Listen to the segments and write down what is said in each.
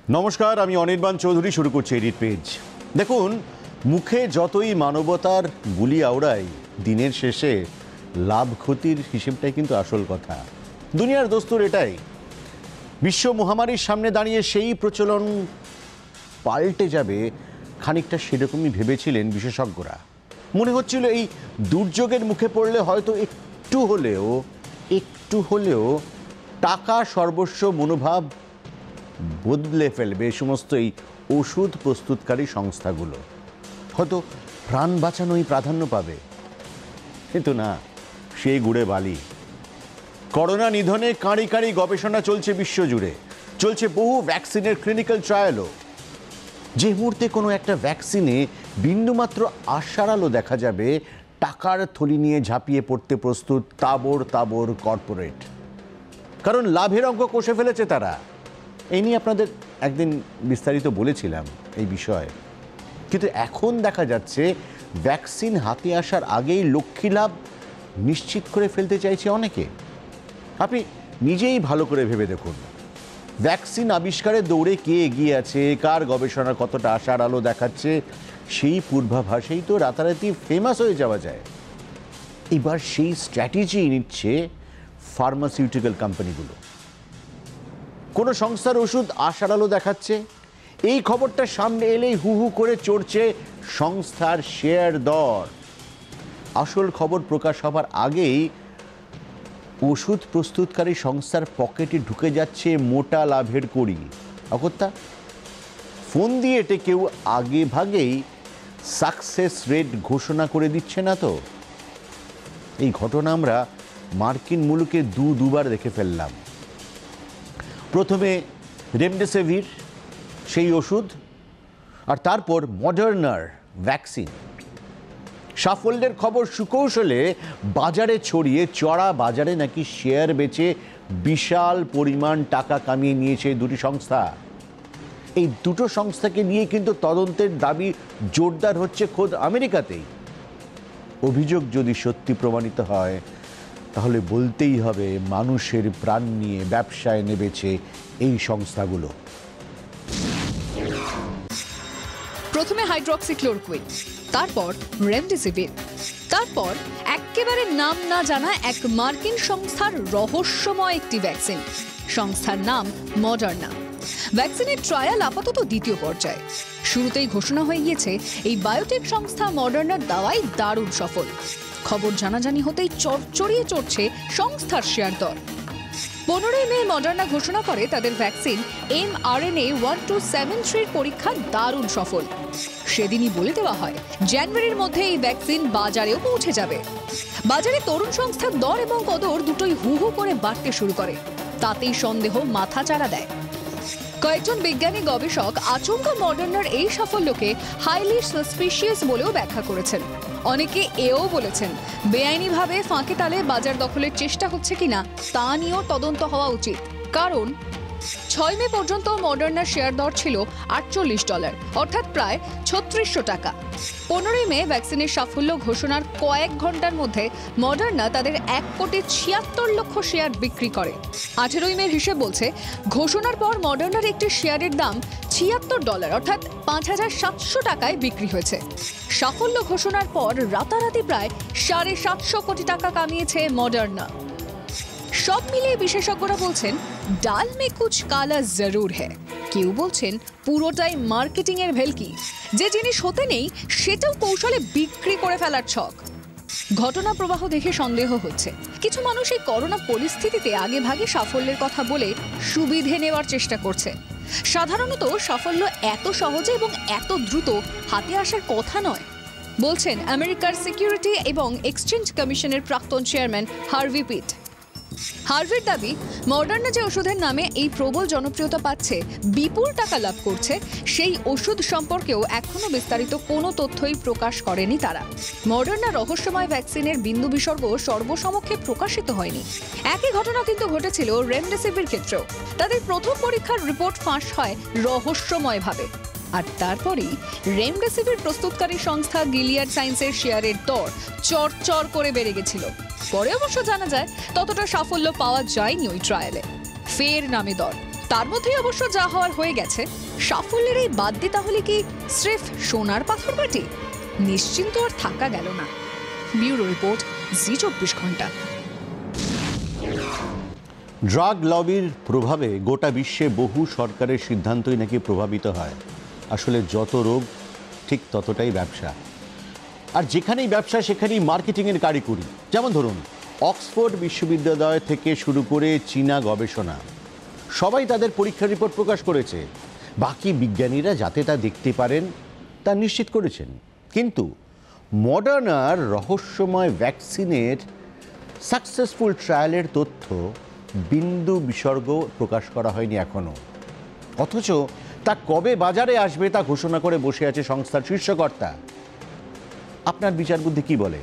নমস্কার, আমি অনির্বাণ চৌধুরী। শুরু করছি এডিট পেজ। দেখুন, মুখে যতই মানবতার বুলি আওড়াই, দিনের শেষে লাভ ক্ষতির হিসেবটাই কিন্তু আসল কথা। দুনিয়ার দস্তুর এটাই। বিশ্ব মহামারীর সামনে দাঁড়িয়ে সেই প্রচলন পাল্টে যাবে, খানিকটা সেরকমই ভেবেছিলেন বিশেষজ্ঞরা। মনে হচ্ছিল এই দুর্যোগের মুখে পড়লে হয়তো একটু হলেও টাকা সর্বস্ব মনোভাব বদলে ফেলবে এই সমস্ত এই ওষুধ প্রস্তুতকারী সংস্থাগুলো, হয়তো প্রাণ বাঁচানোই প্রাধান্য পাবে। কিন্তু না, সেই গুড়ে বালি। করোনা নিধনে কাঁড়ি কাঁড়ি গবেষণা চলছে বিশ্বজুড়ে, চলছে বহু ভ্যাকসিনের ক্লিনিক্যাল ট্রায়ালও। যে মুহূর্তে কোনো একটা ভ্যাকসিনে বিন্দুমাত্র আশার আলো দেখা যাবে, টাকার থলি নিয়ে ঝাঁপিয়ে পড়তে প্রস্তুত তাবড় কর্পোরেট। কারণ লাভের অঙ্ক কষে ফেলেছে তারা। এই নিয়ে আপনাদের একদিন বিস্তারিত বলেছিলাম এই বিষয়ে। কিন্তু এখন দেখা যাচ্ছে ভ্যাকসিন হাতে আসার আগেই লক্ষ্মী লাভ নিশ্চিত করে ফেলতে চাইছে অনেকে। আপনি নিজেই ভালো করে ভেবে দেখুন, ভ্যাকসিন আবিষ্কারের দৌড়ে কে এগিয়ে আছে, কার গবেষণা কতটা আশার আলো দেখাচ্ছে, সেই পূর্বাভাসেই তো রাতারাতি ফেমাস হয়ে যাওয়া যায়। এবার সেই স্ট্র্যাটেজি নিচ্ছে ফার্মাসিউটিক্যাল কোম্পানিগুলো। কোনো সংস্থার ওষুধ আশার আলো দেখাচ্ছে, এই খবরটা সামনে এলেই হু হু করে চড়ছে সংস্থার শেয়ার দর। আসল খবর প্রকাশ হবার আগেই ওষুধ প্রস্তুতকারী সংস্থার পকেটে ঢুকে যাচ্ছে মোটা লাভের কড়ি। অগত্যা ফোন দিয়ে এটে কেউ আগে ভাগেই সাকসেস রেট ঘোষণা করে দিচ্ছে না তো। এই ঘটনা আমরা মার্কিন মুলুকে দুবার দেখে ফেললাম। প্রথমে রেমডেসিভির সেই ওষুধ, আর তারপর মডার্নার ভ্যাকসিন। সাফল্যের খবর সুকৌশলে বাজারে ছড়িয়ে চড়া বাজারে নাকি শেয়ার বেচে বিশাল পরিমাণ টাকা কামিয়ে নিয়েছে দুটি সংস্থা। এই দুটো সংস্থাকে নিয়ে কিন্তু তদন্তের দাবি জোরদার হচ্ছে খোদ আমেরিকাতেই। অভিযোগ যদি সত্যি প্রমাণিত হয়, তাহলে বলতেই হবে মানুষের প্রাণ নিয়ে ব্যবসায় নেমেছে এই সংস্থাগুলো। প্রথমে হাইড্রক্সিক্লোরোকুইন, তারপর রেমডেসিভির, তারপর একেবারে নাম না জানা এক মার্কিন সংস্থার রহস্যময় একটি ভ্যাকসিন। সংস্থার নাম মডার্না। ভ্যাকসিনের ট্রায়াল আপাতত দ্বিতীয় পর্যায়ে। শুরুতেই ঘোষণা হয়ে গিয়েছে এই বায়োটেক সংস্থা মডার্নার দাওয়াই দারুণ সফল। খবর জানাজানি হতেই চড়চড়িয়ে চড়ছে সংস্থার শেয়ার দর। 15 মে মডার্না ঘোষণা করে তাদের ভ্যাকসিন mRNA 1273 পরীক্ষা দারুণ সফল। সেদিনই বলে দেওয়া হয় জানুয়ারির মধ্যে এই ভ্যাকসিন বাজারেও পৌঁছে যাবে। বাজারে তরুণ সংস্থার দর এবং কদর দুটোই হু হু করে বাড়তে শুরু করে। তাতেই সন্দেহ মাথা চাড়া দেয়। কয়েকজন বিজ্ঞানী গবেষক আচমকা মডার্নার এই সাফল্যকে হাইলি সাসপিশিয়াস বলেও ব্যাখ্যা করেছেন। অনেকে এও বলেছেন বেআইনিভাবে ফাঁকে তালে বাজার দখলের চেষ্টা হচ্ছে কিনা তা নিয়েও তদন্ত হওয়া উচিত। কারণ 6 মে পর্যন্ত মডার্নার শেয়ার দর ছিল $48, অর্থাৎ প্রায় 3600 টাকা। 15 মে ভ্যাকসিনের সাফল্য ঘোষণার কয়েক ঘন্টার মধ্যে মডার্না তাদের 1,76,00,000 শেয়ার বিক্রি করে। 18 মের হিসেব বলছে ঘোষণার পর মডার্নার একটি শেয়ারের দাম $76, অর্থাৎ 5,700 টাকায় বিক্রি হয়েছে। সাফল্য ঘোষণার পর রাতারাতি প্রায় 750 কোটি টাকা কামিয়েছে মডার্না। সব মিলিয়ে বিশেষজ্ঞরা বলছেন ডাল মে কুছ কালা জরুর হ্যায়। কেউ বলছেন পুরোটাই মার্কেটিং এর ভেলকি, যে জিনিস হতে নেই সেটাও কৌশলে বিক্রি করে ফেলার ছক। ঘটনা প্রবাহ দেখে সন্দেহ হচ্ছে কিছু মানুষ এই করোনা পরিস্থিতিতে আগে ভাগে সাফল্যের কথা বলে সুবিধে নেওয়ার চেষ্টা করছে। সাধারণত সাফল্য এত সহজে এবং এত দ্রুত হাতে আসার কথা নয়, বলছেন আমেরিকার সিকিউরিটি এবং এক্সচেঞ্জ কমিশনের প্রাক্তন চেয়ারম্যান হার্ভি পিট। হার্ভির দাবি, মডার্না যে ওষুধের নামে এই প্রবল জনপ্রিয়তা পাচ্ছে, বিপুল টাকা লাভ করছে, সেই ওষুধ সম্পর্কেও এখনো বিস্তারিত কোনো তথ্যই প্রকাশ করেনি তারা। মডার্না রহস্যময় ভ্যাকসিনের বিন্দু বিসর্গ সর্বসমক্ষে প্রকাশিত হয়নি। একই ঘটনা কিন্তু ঘটেছিল রেমডেসিভির ক্ষেত্রেও। তাদের প্রথম পরীক্ষার রিপোর্ট ফাঁস হয় রহস্যময়ভাবে। আর তারপরেই রেমডেসিভির প্রস্তুতকারী সংস্থা গিলিয়াড সায়েন্সের শেয়ারের দর চড়চড় করে বেড়ে গেছিল। পরে অবশ্য জানা যায় ততটা সাফল্য পাওয়া যায়নি ওই ট্রায়ালে। ফের নামে দর তার মধ্যেই অবশ্য যা হওয়ার হয়ে গেছে। সাফল্যের এই বাদ্যে তাহলে কি স্রেফ সোনার পাথর বাটি? নিশ্চিন্ত আর থাকা গেল না। ব্যুরো রিপোর্ট, জি24 ঘন্টা। ড্রাগ লবির প্রভাবে গোটা বিশ্বে বহু সরকারের সিদ্ধান্তই নাকি প্রভাবিত হয়। আসলে যত রোগ ঠিক ততটাই ব্যবসা, আর যেখানেই ব্যবসা সেখানেই মার্কেটিংয়ের কারিকুরি। যেমন ধরুন, অক্সফোর্ড বিশ্ববিদ্যালয় থেকে শুরু করে চীনা গবেষণা, সবাই তাদের পরীক্ষার রিপোর্ট প্রকাশ করেছে। বাকি বিজ্ঞানীরা যাতে তা দেখতে পারেন তা নিশ্চিত করেছেন। কিন্তু মডার্নার রহস্যময় ভ্যাকসিনের সাকসেসফুল ট্রায়ালের তথ্য বিন্দু বিসর্গ প্রকাশ করা হয়নি এখনও। অথচ তা কবে বাজারে আসবে তা ঘোষণা করে বসে আছে সংস্থার শীর্ষকর্তা। আপনার বিচার বুদ্ধি কি বলে?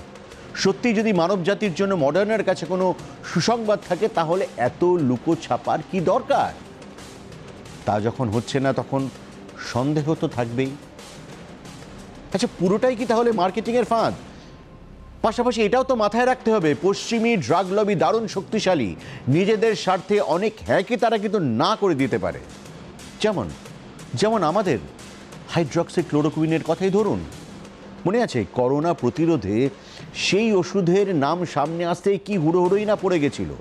সত্যি যদি মানব জাতির জন্য মডার্নার কাছে কোনো সুসংবাদ থাকে, তাহলে এত লুকোছাপার কি দরকার? তা যখন হচ্ছে না, তখন সন্দেহ তো থাকবেই। আচ্ছা, পুরোটাই কি তাহলে মার্কেটিংয়ের ফাঁদ? পাশাপাশি এটাও তো মাথায় রাখতে হবে, পশ্চিমী ড্রাগ লবি দারুণ শক্তিশালী। নিজেদের স্বার্থে অনেক হ্যাঁকে তারা কিন্তু না করে দিতে পারে। যেমন আমাদের হাইড্রক্সিক্লোরোকুইনের কথাই ধরুন। মনে আছে করোনা প্রতিরোধে সেই ওষুধের নাম সামনে আসতেই কি হুড়োহুড়োই না পড়ে গেছিল।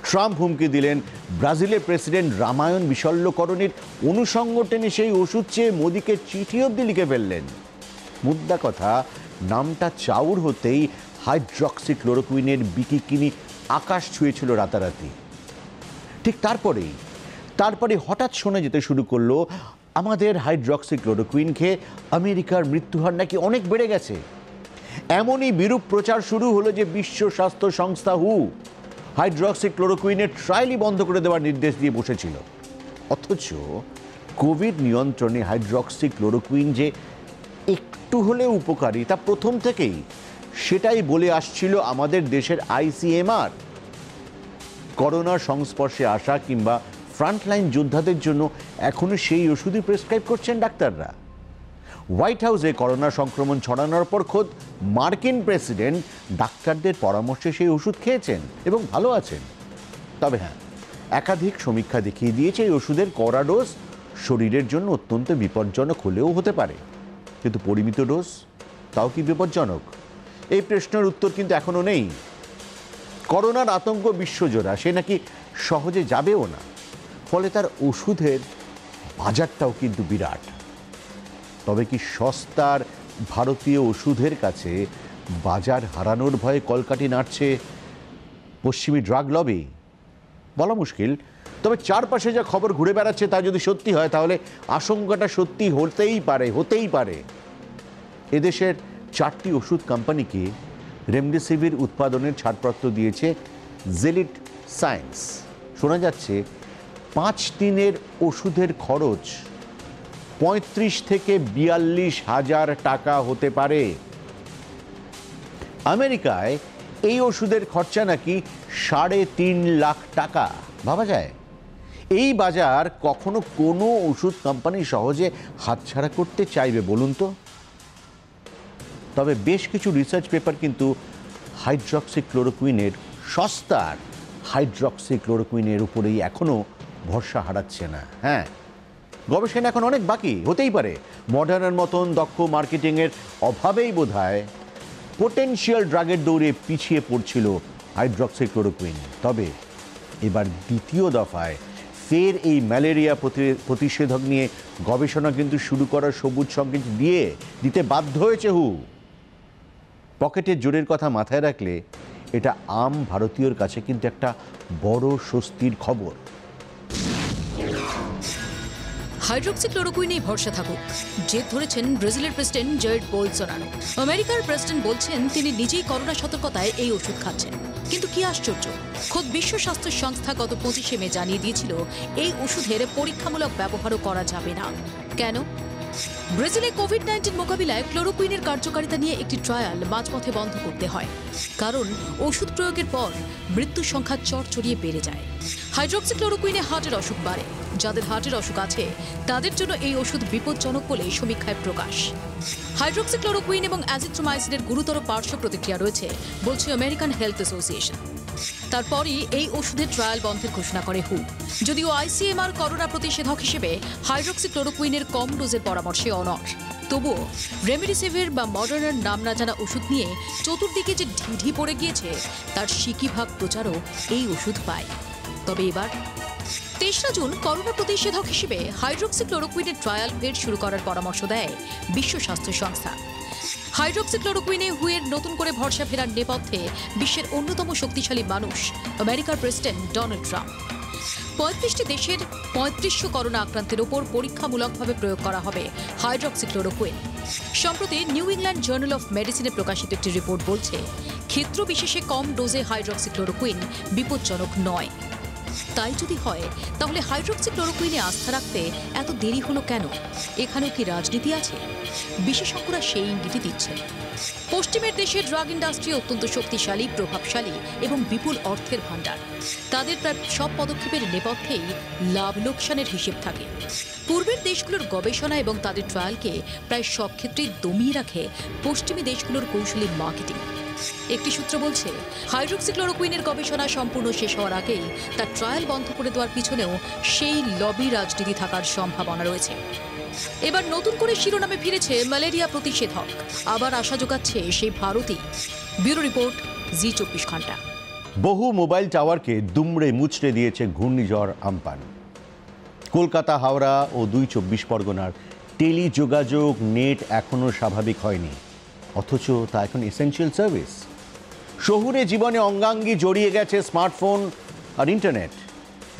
ট্রাম্প হুমকি দিলেন, ব্রাজিলের প্রেসিডেন্ট রামায়ণ বিশল্যকরণের অনুষঙ্গ টেনে সেই ওষুধ চেয়ে মোদিকে চিঠি অবধি লিখে ফেললেন। মুদ্রা কথা, নামটা চাউর হতেই হাইড্রক্সিক্লোরোকুইনের বিকিকিনি আকাশ ছুঁয়েছিল রাতারাতি। ঠিক তারপরে হঠাৎ শোনা যেতে শুরু করলো, আমাদের হাইড্রক্সিক্লোরোকুইন খেয়ে আমেরিকার মৃত্যুহার নাকি অনেক বেড়ে গেছে। এমনই বিরূপ প্রচার শুরু হলো যে বিশ্ব স্বাস্থ্য সংস্থা হাইড্রক্সিক্লোরোকুইনের ট্রায়ালই বন্ধ করে দেওয়ার নির্দেশ দিয়ে বসেছিল। অথচ কোভিড নিয়ন্ত্রণে হাইড্রক্সিক্লোরোকুইন যে একটু হলেও উপকারী তা প্রথম থেকেই সেটাই বলে আসছিল আমাদের দেশের ICMR। করোনার সংস্পর্শে আসা কিংবা ফ্রন্টলাইন যোদ্ধাদের জন্য এখনো সেই ওষুধই প্রেসক্রাইব করছেন ডাক্তাররা। হোয়াইট হাউসে করোনা সংক্রমণ ছড়ানোর পর খোদ মার্কিন প্রেসিডেন্ট ডাক্তারদের পরামর্শে সেই ওষুধ খেয়েছেন এবং ভালো আছেন। তবে হ্যাঁ, একাধিক সমীক্ষা দেখিয়ে দিয়েছে এই ওষুধের কড়া ডোজ শরীরের জন্য অত্যন্ত বিপজ্জনক হলেও হতে পারে। কিন্তু পরিমিত ডোজ, তাও কি বিপজ্জনক? এই প্রশ্নের উত্তর কিন্তু এখনো নেই। করোনার আতঙ্ক বিশ্বজোড়া, সে নাকি সহজে যাবেও না। ফলে তার ওষুধের বাজারটাও কিন্তু বিরাট। তবে কি সস্তার ভারতীয় ওষুধের কাছে বাজার হারানোর ভয়ে কলকাঠি নাড়ছে পশ্চিমী ড্রাগ লবি? বলা মুশকিল। তবে চারপাশে যা খবর ঘুরে বেড়াচ্ছে তা যদি সত্যি হয়, তাহলে আশঙ্কাটা সত্যি হতেই পারে। এদেশের 4টি ওষুধ কোম্পানিকে রেমডেসিভির উৎপাদনের ছাড়পত্র দিয়েছে জেলিড সায়েন্স। শোনা যাচ্ছে 5 দিনের ওষুধের খরচ 35 থেকে 42,000 টাকা হতে পারে। আমেরিকায় এই ওষুধের খরচা নাকি 3.5 লাখ টাকা। ভাবা যায়? এই বাজার কখনো কোনো ওষুধ কোম্পানি সহজে হাতছাড়া করতে চাইবে বলুন তো? তবে বেশ কিছু রিসার্চ পেপার কিন্তু সস্তার হাইড্রক্সিক্লোরোকুইনের উপরেই এখনও ভরসা হারাচ্ছে না। হ্যাঁ, গবেষণা এখন অনেক বাকি। হতেই পারে মডার্নার মতন দক্ষ মার্কেটিংয়ের অভাবেই বোধহয় পোটেনশিয়াল ড্রাগের দৌড়ে পিছিয়ে পড়ছিল হাইড্রক্সিক্লোরোকুইন। তবে এবার দ্বিতীয় দফায় ফের এই ম্যালেরিয়া প্রতিষেধক নিয়ে গবেষণা কিন্তু শুরু করার সবুজ সংকেত দিতে বাধ্য হয়েছে পকেটের জোরের কথা মাথায় রাখলে এটা আম ভারতীয়র কাছে কিন্তু একটা বড় স্বস্তির খবর। হাইড্রক্সিক্লোরোকুইনেই ভরসা থাকুক, জেদ ধরেছেন ব্রাজিলের প্রেসিডেন্ট জয়ের বোলসোনারো। আমেরিকার প্রেসিডেন্ট বলছেন তিনি নিজেই করোনা সতর্কতায় এই ওষুধ খাচ্ছেন। কিন্তু কি আশ্চর্য, খোদ বিশ্ব স্বাস্থ্য সংস্থা গত 25 মে জানিয়ে দিয়েছিল এই ওষুধের পরীক্ষামূলক ব্যবহারও করা যাবে না। কেন? ব্রাজিলে কোভিড-19 মোকাবিলায় ক্লোরোকুইনের কার্যকারিতা নিয়ে একটি ট্রায়াল মাঝপথে বন্ধ করতে হয়, কারণ ওষুধ প্রয়োগের পর মৃত্যুর সংখ্যা চড়চড়িয়ে বেড়ে যায়। হাইড্রক্সিক্লোরোকুইনে হার্টের অসুখ বাড়ে। যাদের হার্টের অসুখ আছে তাদের জন্য এই ওষুধ বিপজ্জনক বলে সমীক্ষায় প্রকাশ। হাইড্রক্সিক্লোরোকুইন এবং অ্যাজিথ্রোমাইসিনের গুরুতর পার্শ্ব প্রতিক্রিয়া রয়েছে বলছে আমেরিকান হেলথ অ্যাসোসিয়েশন। তারপরই এই ওষুধের ট্রায়াল বন্ধের ঘোষণা করে হু। যদিও আইসিএমআর করোনা প্রতিষেধক হিসেবে হাইড্রক্সিক্লোরোকুইনের কম ডোজের পরামর্শে অনড়, তবুও রেমডেসিভির বা মডার্নার নাম না জানা ওষুধ নিয়ে চতুর্দিকে যে ঢিঢি পড়ে গিয়েছে তার সিকিভাগ প্রচারও এই ওষুধ পায়। তবে এবার ৩রা জুন করোনা প্রতিষেধক হিসেবে হাইড্রক্সিক্লোরোকুইনের ট্রায়াল ফের শুরু করার পরামর্শ দেয় বিশ্ব স্বাস্থ্য সংস্থা। হাইড্রক্সিক্লোরোকুইনে হুয়ের নতুন করে ভরসা ফেরার নেপথ্যে বিশ্বের অন্যতম শক্তিশালী মানুষ আমেরিকার প্রেসিডেন্ট ডোনাল্ড ট্রাম্প। ৩৫টি দেশের ৩৫০০ করোনা আক্রান্তের ওপর পরীক্ষামূলকভাবে প্রয়োগ করা হবে হাইড্রক্সিক্লোরোকুইন। সম্প্রতি নিউ ইংল্যান্ড জার্নাল অফ মেডিসিনে প্রকাশিত একটি রিপোর্ট বলছে, ক্ষেত্র বিশেষে কম ডোজে হাইড্রক্সিক্লোরোকুইন বিপজ্জনক নয়। তাই যদি হয় তাহলে হাইড্রক্সিক্লোরোকুইনে আস্থা রাখতে এত দেরি হলো কেন? এখানেও কি রাজনীতি আছে? বিশেষজ্ঞরা সেই ইঙ্গিতই দিচ্ছেন। পশ্চিমের দেশের ড্রাগ ইন্ডাস্ট্রি অত্যন্ত শক্তিশালী, প্রভাবশালী এবং বিপুল অর্থের ভাণ্ডার। তাদের প্রায় সব পদক্ষেপের নেপথ্যেই লাভ লোকসানের হিসেব থাকে। পূর্বের দেশগুলোর গবেষণা এবং তাদের ট্রায়ালকে প্রায় সব ক্ষেত্রেই দমিয়ে রাখে পশ্চিমী দেশগুলোর কৌশলী মার্কেটিং। একটি সূত্র বলছে, হাইড্রক্সিক্লোরোকুইনের গবেষণা সম্পূর্ণ শেষ হওয়ার আগেই তার ট্রায়াল বন্ধ করে দেওয়ার পিছনেও সেই লবি রাজনীতি থাকার সম্ভাবনা রয়েছে। এবার নতুন করে শিরোনামে ফিরেছে ম্যালেরিয়া প্রতিষেধক, আবার আশা জোগাচ্ছে সেই ভারতই। ব্যুরো রিপোর্ট, জি24 ঘন্টা। বহু মোবাইল টাওয়ারকে দুমড়ে মুচড়ে দিয়েছে ঘূর্ণিঝড় আম্পান। কলকাতা, হাওড়া ও ২ চব্বিশ পরগনার টেলিযোগাযোগ নেট এখনও স্বাভাবিক হয়নি, অথচ তা এখন এসেনশিয়াল সার্ভিস। শহুরে জীবনে অঙ্গাঙ্গি জড়িয়ে গেছে স্মার্টফোন আর ইন্টারনেট।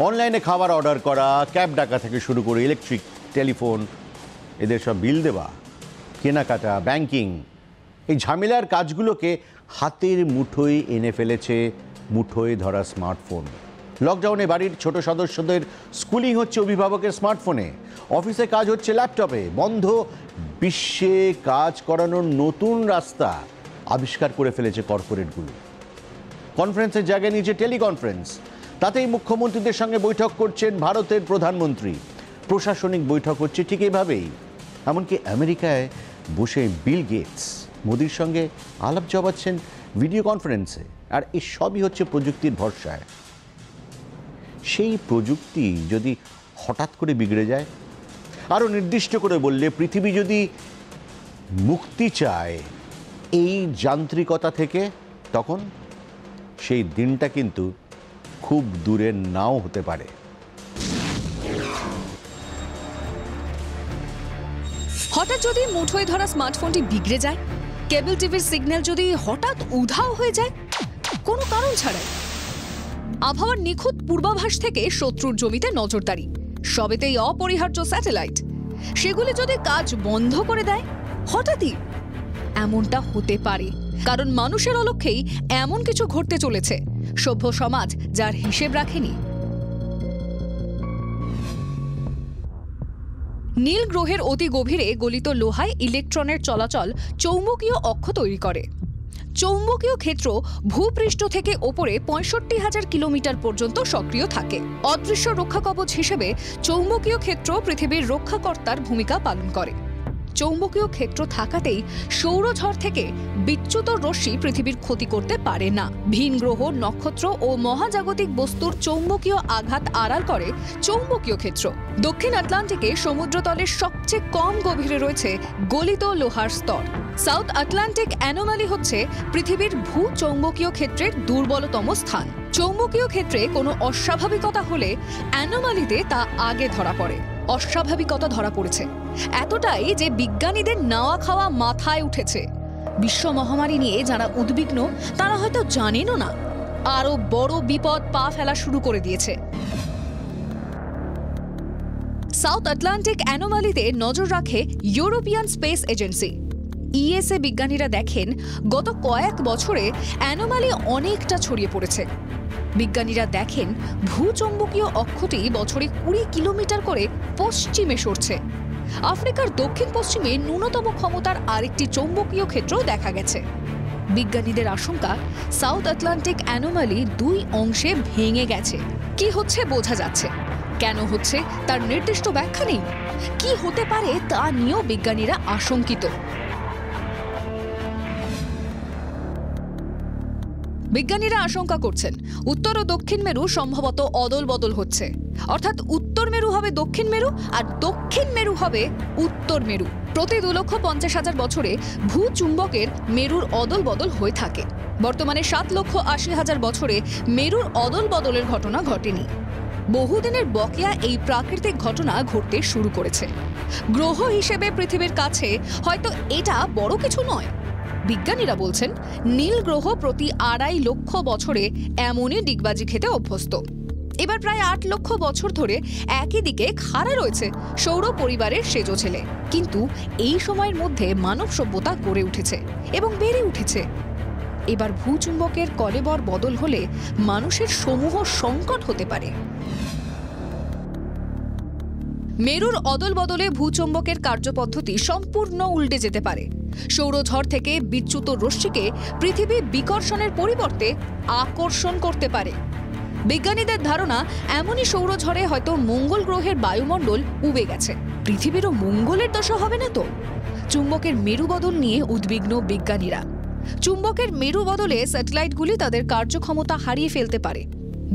অনলাইনে খাবার অর্ডার করা, ক্যাব ডাকা থেকে শুরু করে ইলেকট্রিক, টেলিফোন, এদের সব বিল দেওয়া, কেনাকাটা, ব্যাংকিং, এই ঝামেলার কাজগুলোকে হাতের মুঠোয় এনে ফেলেছে মুঠোয় ধরা স্মার্টফোন। লকডাউনে বাড়ির ছোট সদস্যদের স্কুলিং হচ্ছে অভিভাবকের স্মার্টফোনে, অফিসে কাজ হচ্ছে ল্যাপটপে। বন্ধ বিশ্বে কাজ করানোর নতুন রাস্তা আবিষ্কার করে ফেলেছে কর্পোরেটগুলো। কনফারেন্সের জায়গায় নিয়েছে টেলিকনফারেন্স, তাতেই মুখ্যমন্ত্রীদের সঙ্গে বৈঠক করছেন ভারতের প্রধানমন্ত্রী। প্রশাসনিক বৈঠক হচ্ছে ঠিক এইভাবেই। এমনকি আমেরিকায় বসে বিল গেটস মোদির সঙ্গে আলাপ জমাচ্ছেন ভিডিও কনফারেন্সে। আর এই সবই হচ্ছে প্রযুক্তির ভরসায়। সেই প্রযুক্তি যদি হঠাৎ করে বিগড়ে যায়, আরও নির্দিষ্ট করে বললে পৃথিবী যদি মুক্তি চায় এই যান্ত্রিকতা থেকে, তখন সেই দিনটা কিন্তু খুব দূরে নাও হতে পারে। হঠাৎ যদি মুঠোয় ধরা স্মার্টফোনটি বিগড়ে যায়, কেবল টিভির সিগন্যাল যদি হঠাৎ উধাও হয়ে যায় কোনো কারণ ছাড়াই, আবহাওয়ার নিখুঁত পূর্বাভাস থেকে শত্রুর জমিতে নজরদারি, সবেতেই অপরিহার্য স্যাটেলাইট, সেগুলি যদি কাজ বন্ধ করে দেয় হঠাৎই, এমনটা হতে পারে। কারণ মানুষের অলক্ষ্যেই এমন কিছু ঘটতে চলেছে, সভ্য সমাজ যার হিসেব রাখেনি। নীল গ্রহের অতি গভীরে গলিত লোহায় ইলেকট্রনের চলাচল চৌম্বকীয় অক্ষ তৈরি করে। চৌম্বকীয় ক্ষেত্র ভূপৃষ্ঠ থেকে ওপরে ৬৫,০০০ কিলোমিটার পর্যন্ত সক্রিয় থাকে। অদৃশ্য রক্ষাকবচ হিসেবে চৌম্বকীয় ক্ষেত্র পৃথিবীর রক্ষাকর্তার ভূমিকা পালন করে। চৌম্বকীয় ক্ষেত্র থাকাতেই সৌরঝড় থেকে বিচ্যুত রশ্মি পৃথিবীর ক্ষতি করতে পারে না। ভিন গ্রহ, নক্ষত্র ও মহাজাগতিক বস্তুর চৌম্বকীয় আঘাত আড়াল করে চৌম্বকীয় ক্ষেত্র। দক্ষিণ আটলান্টিকে সমুদ্রতলের সবচেয়ে কম গভীরে রয়েছে গলিত লোহার স্তর। সাউথ আটলান্টিক অ্যানোমালি হচ্ছে পৃথিবীর ভূ চৌম্বকীয় ক্ষেত্রের দুর্বলতম স্থান। চৌম্বকীয় ক্ষেত্রে কোনো অস্বাভাবিকতা হলে অ্যানোমালিতে তা আগে ধরা পড়ে। অস্বাভাবিকতা ধরা পড়েছে এতটাই যে বিজ্ঞানীদের নাওয়া খাওয়া মাথায় উঠেছে। বিশ্ব মহামারী নিয়ে যারা উদ্বিগ্ন তারা হয়তো জানেনও না, আরো বড় বিপদ পা ফেলা শুরু করে দিয়েছে। সাউথ আটলান্টিক অ্যানোমালিতে নজর রাখে ইউরোপিয়ান স্পেস এজেন্সি। ইএসএ বিজ্ঞানীরা দেখেন গত কয়েক বছরে অ্যানোমালি অনেকটা ছড়িয়ে পড়েছে। বিজ্ঞানীরা দেখেন ভূচৌম্বকীয় অক্ষটি বছরে ২০ কিলোমিটার করে পশ্চিমে সরছে। আফ্রিকার দক্ষিণ পশ্চিমে ন্যূনতম ক্ষমতার আরেকটি চৌম্বকীয় ক্ষেত্রও দেখা গেছে। বিজ্ঞানীদের আশঙ্কা সাউথ আটলান্টিক অ্যানোমালি ২ অংশে ভেঙে গেছে। কি হচ্ছে বোঝা যাচ্ছে, কেন হচ্ছে তার নির্দিষ্ট ব্যাখ্যা নেই। কি হতে পারে তা নিয়েও বিজ্ঞানীরা আশঙ্কিত। বিজ্ঞানীরা আশঙ্কা করছেন উত্তর ও দক্ষিণ মেরু সম্ভবত অদল বদল হচ্ছে, অর্থাৎ উত্তর মেরু হবে দক্ষিণ মেরু আর দক্ষিণ মেরু হবে উত্তর মেরু। প্রতি 2,50,000 বছরে ভূচুম্বকের মেরুর অদল বদল হয়ে থাকে। বর্তমানে 7,80,000 বছরে মেরুর অদল বদলের ঘটনা ঘটেনি। বহুদিনের বকেয়া এই প্রাকৃতিক ঘটনা ঘটতে শুরু করেছে। গ্রহ হিসেবে পৃথিবীর কাছে হয়তো এটা বড় কিছু নয়। বিজ্ঞানীরা বলছেন নীল গ্রহ প্রতি 2.5 লক্ষ বছরে এমনই ডিগবাজি খেতে অভ্যস্ত। এবার প্রায় 8 লক্ষ বছর ধরে একই দিকে খাড়া রয়েছে সৌর পরিবারের সেজো ছেলে, কিন্তু এই সময়ের মধ্যে মানব সভ্যতা গড়ে উঠেছে এবং বেড়ে উঠেছে। এবার ভূচুম্বকের কলেবর বদল হলে মানুষের সমূহ সংকট হতে পারে। মেরুর অদল বদলে ভূচুম্বকের কার্যপদ্ধতি সম্পূর্ণ উল্টে যেতে পারে। সৌরঝড় থেকে বিচ্যুত রশ্মিকে পৃথিবী বিকর্ষণের পরিবর্তে আকর্ষণ করতে পারে। বিজ্ঞানীদের ধারণা এমনই সৌরঝড়ে হয়তো মঙ্গল গ্রহের বায়ুমণ্ডল উবে গেছে। পৃথিবীরও মঙ্গলের দশা হবে না তো? চুম্বকের মেরু বদল নিয়ে উদ্বিগ্ন বিজ্ঞানীরা। চুম্বকের মেরু বদলে স্যাটেলাইটগুলি তাদের কার্যক্ষমতা হারিয়ে ফেলতে পারে।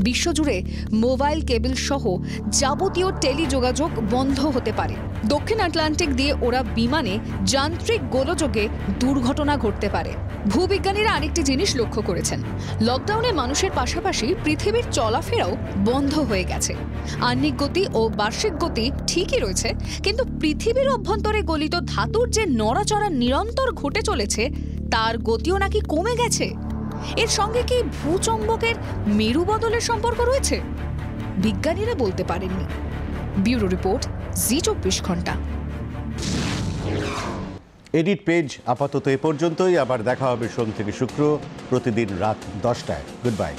বিশ্বজুড়ে মোবাইল কেবল সহ যাবতীয় টেলিযোগাযোগ বন্ধ হতে পারে। দক্ষিণ আটলান্টিক দিয়ে ওরা বিমানে যান্ত্রিক গোলযোগে দুর্ঘটনা ঘটতে পারে। ভূবিজ্ঞানীরা আরেকটি জিনিস লক্ষ্য করেছেন, লকডাউনে মানুষের পাশাপাশি পৃথিবীর চলাফেরাও বন্ধ হয়ে গেছে। আহ্নিক গতি ও বার্ষিক গতি ঠিকই রয়েছে, কিন্তু পৃথিবীর অভ্যন্তরে গলিত ধাতুর যে নড়াচড়া নিরন্তর ঘটে চলেছে তার গতিও নাকি কমে গেছে। এর সঙ্গে কি ভূচুম্বকের মেরু বদলের সম্পর্ক রয়েছে? বিজ্ঞানীরা বলতে পারেননি। ব্যুরো রিপোর্ট, জি24 ঘন্টা। এডিট পেজ আপাতত এ পর্যন্তই। আবার দেখা হবে সোম থেকে শুক্র প্রতিদিন রাত 10টায়। Good bye.